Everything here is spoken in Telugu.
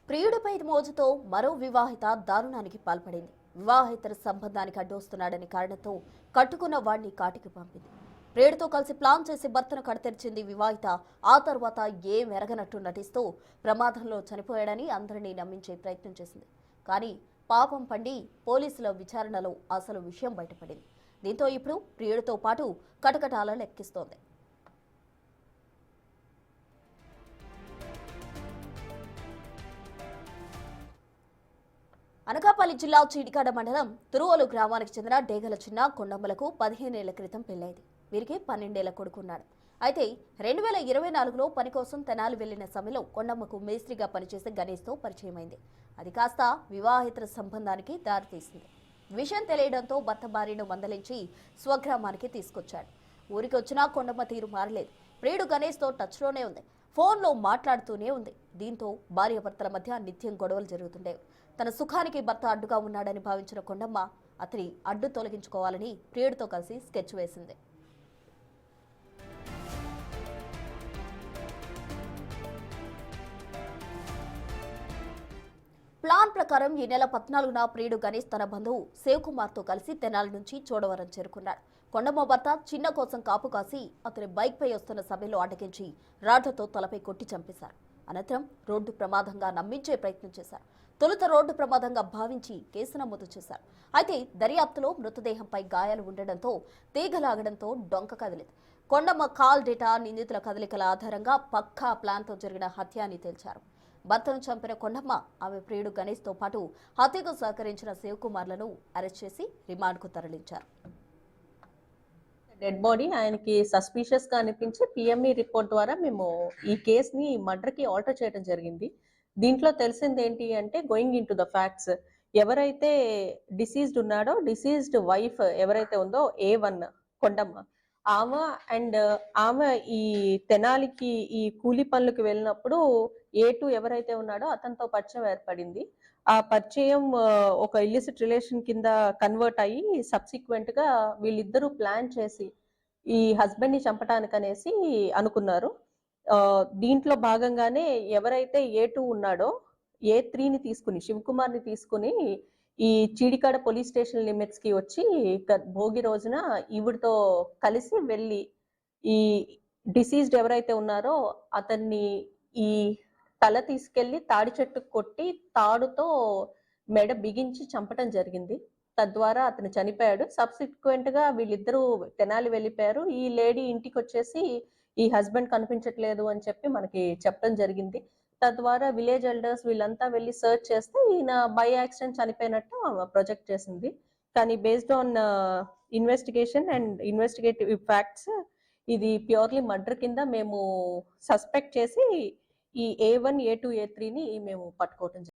ప్రియుడిపై మోజుతో మరో వివాహిత దారుణానికి పాల్పడింది. వివాహేతర సంబంధానికి అడ్డొస్తున్నాడని కారణంతో కట్టుకున్న వాడిని కాటికి పంపింది. ప్రియుడితో కలిసి ప్లాన్ చేసి భర్తను కడతెరిచింది వివాహిత. ఆ తర్వాత ఏం ఎరగనట్టు నటిస్తూ ప్రమాదంలో చనిపోయాడని అందరినీ నమ్మించే ప్రయత్నం చేసింది. కానీ పాపం పండి పోలీసుల విచారణలో అసలు విషయం బయటపడింది. దీంతో ఇప్పుడు ప్రియుడితో పాటు కటకటాల లెక్కిస్తోంది. అనకాపల్లి జిల్లా చీడికాడ మండలం తురువోలు గ్రామానికి చెందిన డేగల చిన్న కొండమ్మలకు 15 ఏళ్ల క్రితం పెళ్లైంది. వీరికి 12 ఏళ్ల కొడుకున్నాడు. అయితే 2024లో పని కోసం తెనాలి వెళ్లిన సమయంలో కొండమ్మకు మేస్త్రిగా పనిచేసే గణేష్తో పరిచయమైంది. అది కాస్త వివాహేతర సంబంధానికి దారితీసింది. విషయం తెలియడంతో భర్త భార్యను మందలించి స్వగ్రామానికి తీసుకొచ్చాడు. ఊరికి వచ్చినా కొండమ్మ తీరు మారలేదు. ప్రియుడు గణేష్తో టచ్లోనే ఉంది. ఫోన్లో మాట్లాడుతూనే ఉంది. దీంతో భార్యాభర్తల మధ్య నిత్యం గొడవలు జరుగుతుండేవి. తన సుఖానికి భర్త అడ్డుగా ఉన్నాడని భావించిన కొండమ్మ అతని అడ్డు తొలగించుకోవాలని ప్రియుడితో కలిసి స్కెచ్ వేసింది. ప్లాన్ ప్రకారం ఈ నెల 14న ప్రియుడు గణేష్ తన బంధువు శివకుమార్తో కలిసి తెనాలి నుంచి చోడవరం చేరుకున్నాడు. కొండమ్మ భర్త చిన్న కోసం కాపు కాసి అతని బైక్పై వస్తున్న సమయంలో అడ్డగించి రాడ్లతో తలపై కొట్టి చంపేశారు. అనంతరం రోడ్డు ప్రమాదంగా నమ్మించే ప్రయత్నం చేశారు. తొలుత రోడ్డు ప్రమాదంగా భావించి కేసు నమోదు చేశారు. అయితే దర్యాప్తులో మృతదేహంపై గాయాలు ఉండడంతో తీగలాగడంతో డొంక కదిలింది. కొండమ్మ కాల్ డేటా, నిందితుల కదలికల ఆధారంగా పక్కా ప్లాన్తో జరిగిన హత్య అని తేల్చారు. భర్తను చంపిన కొండమ్మ, ఆమె ప్రియుడు గణేష్తో పాటు హత్యకు సహకరించిన శివకుమార్లను అరెస్ట్ చేసి రిమాండ్కు తరలించారు. డెడ్ బాడీ ఆయనకి సస్పీషియస్ గా అనిపించి పిఎంఈ రిపోర్ట్ ద్వారా మేము ఈ కేసుని మర్డర్ కి ఆల్టర్ చేయడం జరిగింది. దీంట్లో తెలిసింది ఏంటి అంటే, going in to the facts, ఎవరైతే డిసీజ్డ్ ఉన్నాడో, డిసీజ్డ్ వైఫ్ ఎవరైతే ఉందో A1 కొండమ్మ, ఆమె అండ్ ఆమె ఈ తెనాలికి ఈ కూలి పనులకు వెళ్ళినప్పుడు A2 ఎవరైతే ఉన్నాడో అతనితో పరిచయం ఏర్పడింది. ఆ పరిచయం ఒక ఇల్లిసిట్ రిలేషన్ కింద కన్వర్ట్ అయ్యి సబ్సిక్వెంట్ గా వీళ్ళిద్దరూ ప్లాన్ చేసి ఈ హస్బెండ్ ని చంపటానికి అనేసి అనుకున్నారు. దీంట్లో భాగంగానే ఎవరైతే A2 ఉన్నాడో A3ని తీసుకుని, శివకుమార్ ని తీసుకుని ఈ చీడికాడ పోలీస్ స్టేషన్ లిమిట్స్ కి వచ్చి భోగి రోజున ఈవిడితో కలిసి వెళ్ళి ఈ డిసీజ్డ్ ఎవరైతే ఉన్నారో అతన్ని ఈ తల తీసుకెళ్లి తాడి చెట్టుకు కొట్టి తాడుతో మెడ బిగించి చంపటం జరిగింది. తద్వారా అతను చనిపోయాడు. సబ్సిక్వెంట్ గా వీళ్ళిద్దరూ తెనాలి వెళ్ళిపోయారు. ఈ లేడీ ఇంటికి వచ్చేసి ఈ హస్బెండ్ కనిపించట్లేదు అని చెప్పి మనకి చెప్పడం జరిగింది. తద్వారా విలేజ్ ఎల్డర్స్ వీళ్ళంతా వెళ్ళి సర్చ్ చేస్తే ఈయన బై యాక్సిడెంట్ చనిపోయినట్టు ప్రొజెక్ట్ చేసింది. కానీ based on investigation and investigative facts ఇది ప్యూర్లీ మర్డర్ కింద మేము సస్పెక్ట్ చేసి ఈ A1, A2, A3ని మేము పట్టుకోవటం జరిగింది.